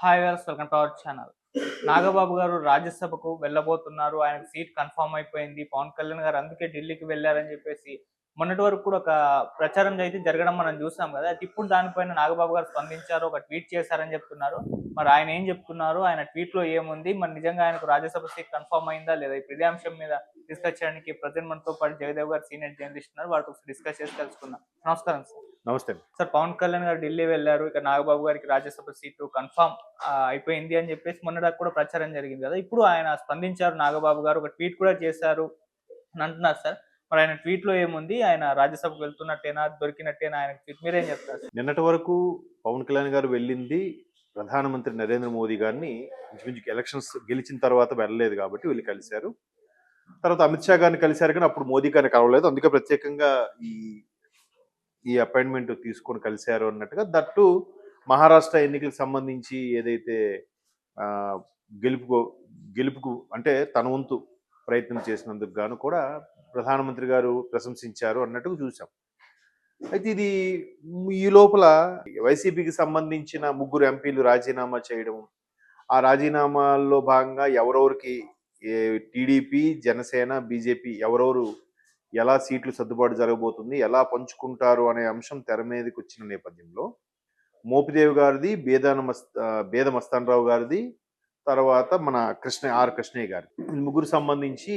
Hi viewers, welcome to our channel. Nagababu గారు రాజ్యసభకు వెళ్ళబోతున్నారు. ఆయనకు సీట్ కన్ఫర్మ్ అయిపోయింది. పవన్ కళ్యాణ్ గారు అందుకే ఢిల్లీకి వెళ్లారని చెప్పేసి మొన్నటి వరకు కూడా ఒక ప్రచారం అయితే జరగడం మనం చూసాం కదా. అయితే ఇప్పుడు దానిపైన నాగబాబు గారు స్పందించారు. ఒక ట్వీట్ చేశారని చెప్తున్నారు. మరి ఆయన ఏం చెప్తున్నారు? ఆయన ట్వీట్ లో ఏముంది? మరి నిజంగా ఆయనకు రాజ్యసభ సీట్ కన్ఫర్మ్ అయిందా లేదా? ఇప్పుడు ఇదే అంశం మీద డిస్కస్ చేయడానికి ప్రజెంట్ మనతో పాటు జయదేవ్ గారు సీనియర్ జర్నలిస్ట్ ఉన్నారు. వారితో డిస్కస్ చేసి తెలుసుకుందాం. నమస్కారం సార్. నమస్తే. సార్, పవన్ కళ్యాణ్ గారు ఢిల్లీ వెళ్లారు. ఇక నాగబాబు గారికి రాజ్యసభ సీటు కన్ఫర్మ్ అయిపోయింది అని చెప్పేసి మొన్నటిదాకా కూడా ప్రచారం జరిగింది కదా. ఇప్పుడు ఆయన స్పందించారు. నాగబాబు గారు ఒక ట్వీట్ కూడా చేశారు అని అంటున్నారు సార్. మరి ఆయన ట్వీట్ లో ఏముంది? ఆయన రాజ్యసభకు వెళ్తున్నట్టేనా, దొరికినట్టేనా ఆయన ట్వీట్? మీరేం చెప్తారు సార్? నిన్నటి వరకు పవన్ కళ్యాణ్ గారు వెళ్ళింది ప్రధానమంత్రి నరేంద్ర మోదీ గారిని ఇంచుమించు ఎలక్షన్స్ గెలిచిన తర్వాత వెళ్ళలేదు కాబట్టి వెళ్ళి కలిశారు. తర్వాత అమిత్ షా గారిని కలిశారు, కానీ అప్పుడు మోదీ గారిని కలవలేదు. అందుకే ప్రత్యేకంగా ఈ ఈ అపాయింట్మెంట్ తీసుకొని కలిశారు అన్నట్టుగా. దట్టు మహారాష్ట్ర ఎన్నికలకు సంబంధించి ఏదైతే ఆ, గెలుపుకు గెలుపుకు అంటే తన వంతు ప్రయత్నం చేసినందుకు గాను కూడా ప్రధానమంత్రి గారు ప్రశంసించారు అన్నట్టుగా చూసాం. అయితే ఇది ఈ లోపల వైసీపీకి సంబంధించిన ముగ్గురు ఎంపీలు రాజీనామా చేయడం, ఆ రాజీనామాల్లో భాగంగా ఎవరెవరికి టీడీపీ, జనసేన, బీజేపీ ఎవరెవరు ఎలా సీట్లు సర్దుబాటు జరగబోతుంది, ఎలా పంచుకుంటారు అనే అంశం తెర మీదకి వచ్చిన నేపథ్యంలో మోపిదేవి గారిది, బేద మస్తాన్ రావు గారిది, తర్వాత మన కృష్ణయ్య గారి ముగ్గురు సంబంధించి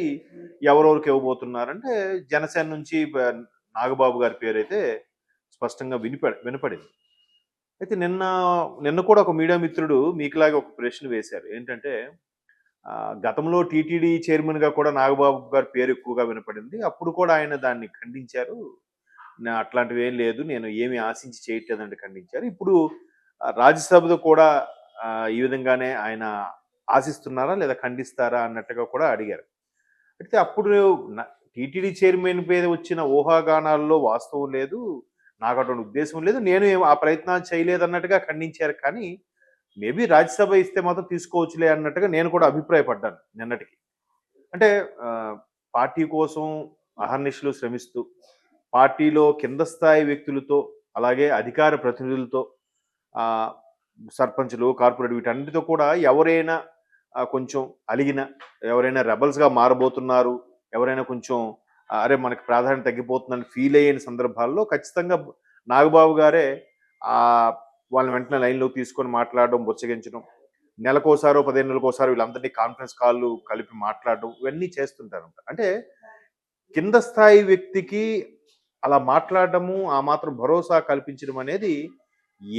ఎవరెవరికి ఇవ్వబోతున్నారంటే జనసేన నుంచి నాగబాబు గారి పేరు అయితే స్పష్టంగా వినపడింది. అయితే నిన్న కూడా ఒక మీడియా మిత్రుడు మీకులాగే ఒక ప్రశ్న వేశారు. ఏంటంటే గతంలో టీటీడీ చైర్మన్గా కూడా నాగబాబు గారి పేరు ఎక్కువగా వినపడింది. అప్పుడు కూడా ఆయన దాన్ని ఖండించారు. అట్లాంటివి ఏం లేదు, నేను ఏమి ఆశించి చేయట్లేదంటే ఖండించారు. ఇప్పుడు రాజ్యసభలో కూడా ఈ విధంగానే ఆయన ఆశిస్తున్నారా లేదా ఖండిస్తారా అన్నట్టుగా కూడా అడిగారు. అయితే అప్పుడు టీటీడీ చైర్మన్ మీద వచ్చిన ఊహాగానాల్లో వాస్తవం లేదు, నాకు అటువంటి ఉద్దేశం లేదు, నేను ఆ ప్రయత్నాలు చేయలేదన్నట్టుగా ఖండించారు. కానీ మేబీ రాజ్యసభ ఇస్తే మాత్రం తీసుకోవచ్చులే అన్నట్టుగా నేను కూడా అభిప్రాయపడ్డాను నిన్నటికి. అంటే పార్టీ కోసం అహర్నిశలు శ్రమిస్తూ పార్టీలో కింద స్థాయి వ్యక్తులతో అలాగే అధికార ప్రతినిధులతో సర్పంచులు, కార్పొరేట్ వీటన్నిటితో కూడా ఎవరైనా కొంచెం అలిగిన, ఎవరైనా రెబల్స్గా మారబోతున్నారు, ఎవరైనా కొంచెం అరే మనకి ప్రాధాన్యత తగ్గిపోతుందని ఫీల్ అయ్యే సందర్భాల్లో ఖచ్చితంగా నాగబాబు గారే వాళ్ళని వెంటనే లైన్లోకి తీసుకొని మాట్లాడడం, బుచ్చగించడం, నెలకోసారో 15 నెలలకోసారో వీళ్ళందరినీ కాన్ఫరెన్స్ కాళ్ళు కలిపి మాట్లాడడం, ఇవన్నీ చేస్తుంటారు. అంటే కింద స్థాయి వ్యక్తికి అలా మాట్లాడటము, ఆ మాత్రం భరోసా కల్పించడం అనేది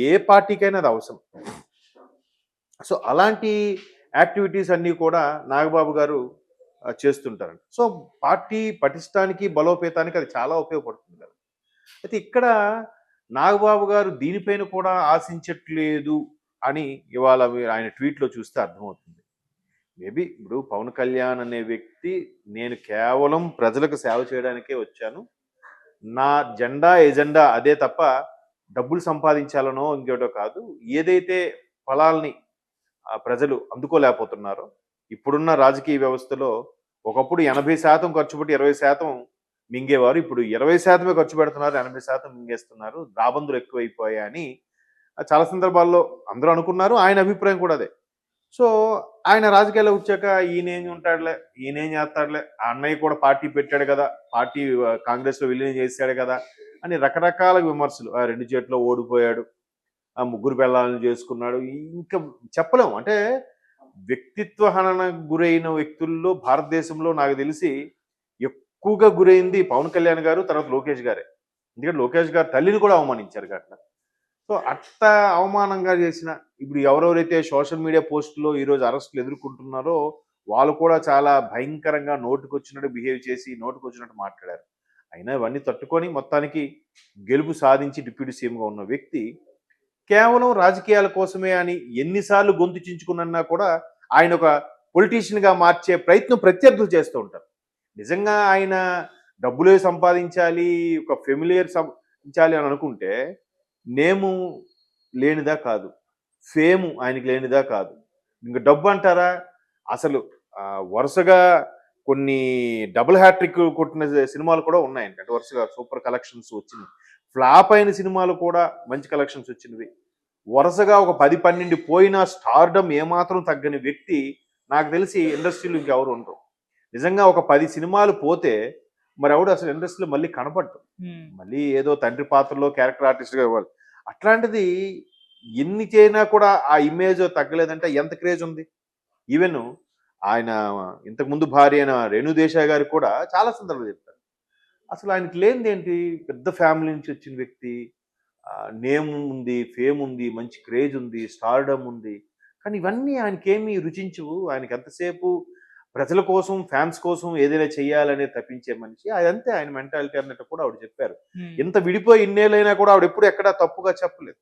ఏ పార్టీకైనా అది అవసరం. సో అలాంటి యాక్టివిటీస్ అన్నీ కూడా నాగబాబు గారు చేస్తుంటారండి. సో పార్టీ పటిష్టానికి, బలోపేతానికి అది చాలా ఉపయోగపడుతుంది కదా. అయితే ఇక్కడ నాగబాబు గారు దీనిపైన కూడా ఆశించట్లేదు అని ఇవాళ ఆయన ట్వీట్లో చూస్తే అర్థమవుతుంది. మేబీ ఇప్పుడు పవన్ కళ్యాణ్ అనే వ్యక్తి, నేను కేవలం ప్రజలకు సేవ చేయడానికే వచ్చాను, నా ఎజెండా అదే తప్ప డబ్బులు సంపాదించాలనో ఇంకేటో కాదు, ఏదైతే ఫలాల్ని ప్రజలు అందుకోలేకపోతున్నారో, ఇప్పుడున్న రాజకీయ వ్యవస్థలో ఒకప్పుడు 80% ఖర్చు పెట్టి 20% మింగేవారు, ఇప్పుడు 20% ఖర్చు పెడుతున్నారు, 80% మింగేస్తున్నారు, రాబందులు ఎక్కువైపోయాయని చాలా సందర్భాల్లో అందరూ అనుకున్నారు. ఆయన అభిప్రాయం కూడా అదే. సో ఆయన రాజకీయాల్లో వచ్చాక ఈయనేం ఉంటాడులే, ఈయనేం చేస్తాడులే, ఆ అన్నయ్య కూడా పార్టీ పెట్టాడు కదా, పార్టీ కాంగ్రెస్లో విలీనం చేశాడు కదా అని రకరకాల విమర్శలు. ఆ 2 చేతిలో ఓడిపోయాడు, ఆ 3 పిల్లల్ని చేసుకున్నాడు, ఇంకా చెప్పలేము. అంటే వ్యక్తిత్వ హననకు గురైన వ్యక్తుల్లో భారతదేశంలో నాకు తెలిసి ఎక్కువగా గురైంది పవన్ కళ్యాణ్ గారు, తర్వాత లోకేష్ గారే. ఎందుకంటే లోకేష్ గారు తల్లిని కూడా అవమానించారు అట్లా. సో అట్లా అవమానంగా చేసిన ఇప్పుడు ఎవరెవరైతే సోషల్ మీడియా పోస్టులో ఈరోజు అరెస్టులు ఎదుర్కొంటున్నారో వాళ్ళు కూడా చాలా భయంకరంగా నోటుకొచ్చినట్టు బిహేవ్ చేసి నోటుకొచ్చినట్టు మాట్లాడారు. అయినా ఇవన్నీ తట్టుకొని మొత్తానికి గెలుపు సాధించి డిప్యూటీ సీఎంగా ఉన్న వ్యక్తి కేవలం రాజకీయాల కోసమే అని ఎన్నిసార్లు గొంతు చించుకున్నా కూడా ఆయన ఒక పొలిటీషియన్గా మార్చే ప్రయత్నం ప్రత్యర్థులు చేస్తూ ఉంటారు. నిజంగా ఆయన డబ్బులే సంపాదించాలి, ఒక ఫెమిలియర్ సంపాదించాలి అని అనుకుంటే నేము లేనిదా కాదు, ఫేము ఆయనకి లేనిదా కాదు. ఇంకా డబ్బు అంటారా, అసలు వరుసగా కొన్ని డబుల్ హ్యాట్రిక్ కొట్టిన సినిమాలు కూడా ఉన్నాయి. అంటే వరుసగా సూపర్ కలెక్షన్స్ వచ్చినవి, ఫ్లాప్ అయిన సినిమాలు కూడా మంచి కలెక్షన్స్ వచ్చినవి వరుసగా ఒక 10-12 పోయినా స్టార్డమ్ ఏమాత్రం తగ్గని వ్యక్తి నాకు తెలిసి ఇండస్ట్రీలో ఇంకెవరు ఉండరు. నిజంగా ఒక 10 సినిమాలు పోతే మరి ఎవడు అసలు ఇండస్ట్రీలో మళ్ళీ కనపడ్డు. మళ్ళీ ఏదో తండ్రి పాత్రలో క్యారెక్టర్ ఆర్టిస్ట్గా ఇవ్వాలి. అట్లాంటిది ఎన్ని చేసినా కూడా ఆ ఇమేజ్ తగ్గలేదంటే ఎంత క్రేజ్ ఉంది. ఈవెన్ ఆయన ఇంతకుముందు భార్య అయిన రేణు దేశాయ్ గారికి కూడా చాలా సందర్భాలు చెప్తారు. అసలు ఆయనకి లేనిది ఏంటి, పెద్ద ఫ్యామిలీ నుంచి వచ్చిన వ్యక్తి, నేమ్ ఉంది, ఫేమ్ ఉంది, మంచి క్రేజ్ ఉంది, స్టార్డమ్ ఉంది. కానీ ఇవన్నీ ఆయనకేమీ రుచించవు. ఆయనకి ఎంతసేపు ప్రజల కోసం, ఫ్యాన్స్ కోసం ఏదైనా చెయ్యాలనే తప్పించే మనిషి. అదంతే ఆయన మెంటాలిటీ అన్నట్టు కూడా ఆవిడ చెప్పారు. ఇంత విడిపోయి ఇన్నేళ్ళైనా కూడా ఆవిడ ఎప్పుడు ఎక్కడా తప్పుగా చెప్పలేదు.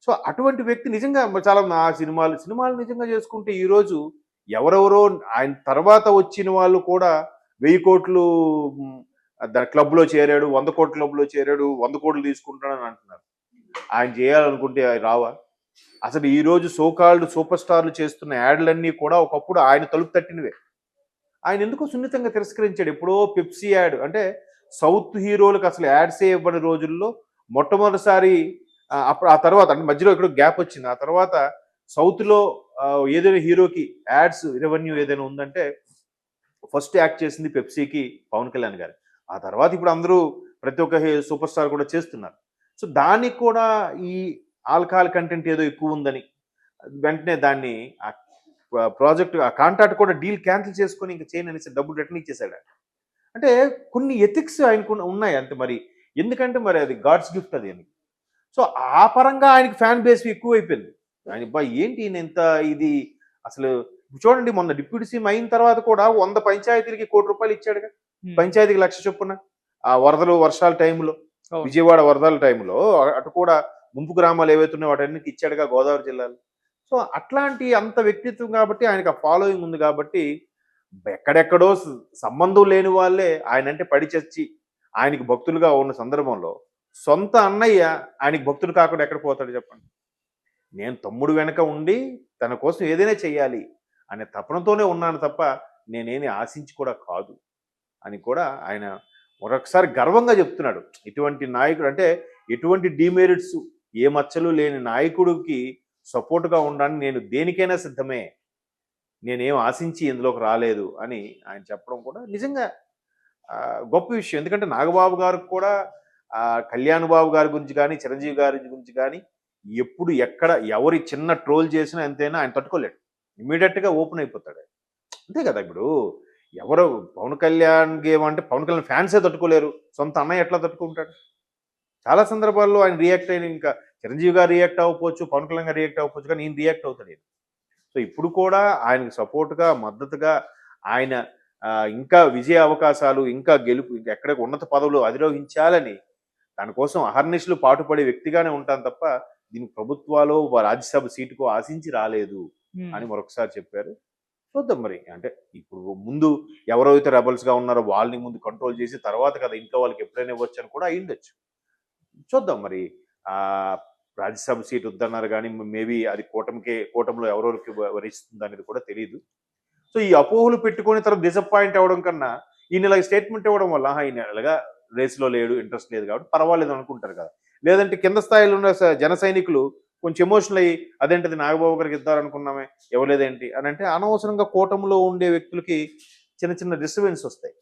సో అటువంటి వ్యక్తి నిజంగా చాలా నా సినిమాలు నిజంగా చేసుకుంటే ఈరోజు ఎవరెవరో ఆయన తర్వాత వచ్చిన వాళ్ళు కూడా 1000 కోట్లు దాని క్లబ్లో చేరాడు, 100 కోట్ల క్లబ్లో చేరాడు, 100 కోట్లు తీసుకుంటాడని అంటున్నారు. ఆయన చేయాలనుకుంటే అవి రావా? అసలు ఈ రోజు సోకాల్డ్ సూపర్ స్టార్లు చేస్తున్న యాడ్లన్నీ కూడా ఒకప్పుడు ఆయన తలుపు తట్టినవే. ఆయన ఎందుకో సున్నితంగా తిరస్కరించాడు. ఎప్పుడో పెప్సీ యాడ్ అంటే సౌత్ హీరోలకు అసలు యాడ్సే ఇవ్వని రోజుల్లో మొట్టమొదటిసారి అప్పుడు ఆ తర్వాత అంటే మధ్యలో ఎక్కడో గ్యాప్ వచ్చింది. ఆ తర్వాత సౌత్‌లో ఏదైనా హీరోకి యాడ్స్ రెవెన్యూ ఏదైనా ఉందంటే ఫస్ట్ యాక్ట్ చేసింది పెప్సీకి పవన్ కళ్యాణ్ గారు. ఆ తర్వాత ఇప్పుడు అందరూ ప్రతి ఒక్క సూపర్ స్టార్ కూడా చేస్తున్నారు. సో దానికి కూడా ఈ ఆల్కహాల్ కంటెంట్ ఏదో ఎక్కువ ఉందని వెంటనే దాన్ని ప్రాజెక్ట్ ఆ కాంట్రాక్ట్ కూడా డీల్ క్యాన్సిల్ చేసుకొని ఇంక చేయను అనేసి డబ్బులు రిటర్న్ ఇచ్చేసాడు. అంటే కొన్ని ఎథిక్స్ ఆయనకు ఉన్నాయి అంతే. మరి ఎందుకంటే మరి అది గాడ్స్ గిఫ్ట్ అది అని. సో ఆ పరంగా ఆయనకి ఫ్యాన్ బేస్ ఎక్కువైపోయింది. ఆయన అబ్బా ఏంటి ఈయన ఇంత ఇది అసలు చూడండి, మొన్న డిప్యూటీ సీఎం అయిన తర్వాత కూడా 100 పంచాయతీలకి ₹1 కోటి ఇచ్చాడుగా. పంచాయతీకి 1,00,000 చొప్పున. ఆ వరదలు వర్షాల టైంలో, విజయవాడ వరదల టైంలో అటు కూడా ముంపు గ్రామాలు ఏవైతే ఉన్నాయో వాటన్నిటికి ఇచ్చాడుగా గోదావరి జిల్లాలో. సో అట్లాంటి అంత వ్యక్తిత్వం కాబట్టి ఆయనకు ఆ ఫాలోయింగ్ ఉంది కాబట్టి ఎక్కడెక్కడో సంబంధం లేని వాళ్ళే ఆయనంటే పడి చచ్చి ఆయనకి భక్తులుగా ఉన్న సందర్భంలో సొంత అన్నయ్య ఆయనకి భక్తులు కాకుండా ఎక్కడ పోతాడు చెప్పండి. నేను తమ్ముడు వెనక ఉండి తన కోసం ఏదైనా చెయ్యాలి అనే తపనతోనే ఉన్నాను తప్ప నేనేమి ఆశించి కూడా కాదు అని కూడా ఆయన మరొకసారి గర్వంగా చెప్తున్నాడు. ఇటువంటి నాయకుడు అంటే ఎటువంటి డిమెరిట్స్ ఏ మచ్చలు లేని నాయకుడికి సపోర్ట్గా ఉండడానికి నేను దేనికైనా సిద్ధమే, నేనేం ఆశించి ఇందులోకి రాలేదు అని ఆయన చెప్పడం కూడా నిజంగా గొప్ప విషయం. ఎందుకంటే నాగబాబు గారికి కూడా కళ్యాణ్ బాబు గారి గురించి కానీ చిరంజీవి గారి గురించి కానీ ఎప్పుడు ఎక్కడ ఎవరి చిన్న ట్రోల్ చేసినా ఎంతైనా ఆయన తట్టుకోలేడు. ఇమీడియట్గా ఓపెన్ అయిపోతాడు. అంతే కదా. ఇప్పుడు ఎవరు పవన్ కళ్యాణ్ గేమ్ అంటే పవన్ కళ్యాణ్ ఫ్యాన్సే తట్టుకోలేరు, సొంత అన్నయ్య ఎట్లా తట్టుకుంటాడు? చాలా సందర్భాల్లో ఆయన రియాక్ట్ అయిన ఇంకా చిరంజీవి గారు రియాక్ట్ అవ్వకపోవచ్చు, పవన్ కళ్యాణ్ గారు రియాక్ట్ అవ్వకపోవచ్చు, కానీ ఈయన రియాక్ట్ అవుతాడు. సో ఇప్పుడు కూడా ఆయనకు సపోర్ట్గా మద్దతుగా ఆయన ఇంకా విజయ అవకాశాలు, ఇంకా గెలుపు, ఇంకా ఎక్కడ ఉన్నత పదవులు అధిరోహించాలని దానికోసం అహర్నిశలు పాటుపడే వ్యక్తిగానే ఉంటాను తప్ప దీనికి ప్రభుత్వాలు రాజ్యసభ సీటుకు ఆశించి రాలేదు అని మరొకసారి చెప్పారు. చూద్దాం మరి. అంటే ఇప్పుడు ముందు ఎవరైతే రెబల్స్ గా ఉన్నారో వాళ్ళని ముందు కంట్రోల్ చేసి తర్వాత కదా ఇంట్లో వాళ్ళకి ఎప్పుడైనా ఇవ్వచ్చు అని కూడా అయ్యుండొచ్చు. చూద్దాం మరి. రాజ్యసభ సీట్ వద్దన్నారు కానీ మేబీ అది కూటమిలో ఎవరెవరికి వరిస్తుంది అనేది కూడా తెలియదు. సో ఈ అపోహలు పెట్టుకొని తర్వాత డిసప్పాయింట్ అవ్వడం కన్నా ఈయన ఇలా స్టేట్మెంట్ ఇవ్వడం వల్ల ఈయన ఇలాగా రేస్లో లేడు, ఇంట్రెస్ట్ లేదు కాబట్టి పర్వాలేదు అనుకుంటారు కదా. లేదంటే కింద స్థాయిలో ఉన్న జన సైనికులు కొంచెం ఎమోషనల్ అయ్యి అదేంటిది నాగబాబు గారికి ఇద్దారనుకున్నామే ఇవ్వలేదేంటి అని అంటే అనవసరంగా కూటమిలో ఉండే వ్యక్తులకి చిన్న చిన్న డిస్టర్బెన్స్ వస్తాయి.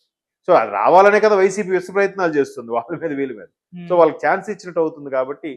సో అది రావాలనే కదా వైసీపీ విశ్వ ప్రయత్నాలు చేస్తుంది వాళ్ళ మీద వీళ్ళ మీద. సో వాళ్ళకి ఛాన్స్ ఇచ్చినట్టు అవుతుంది కాబట్టి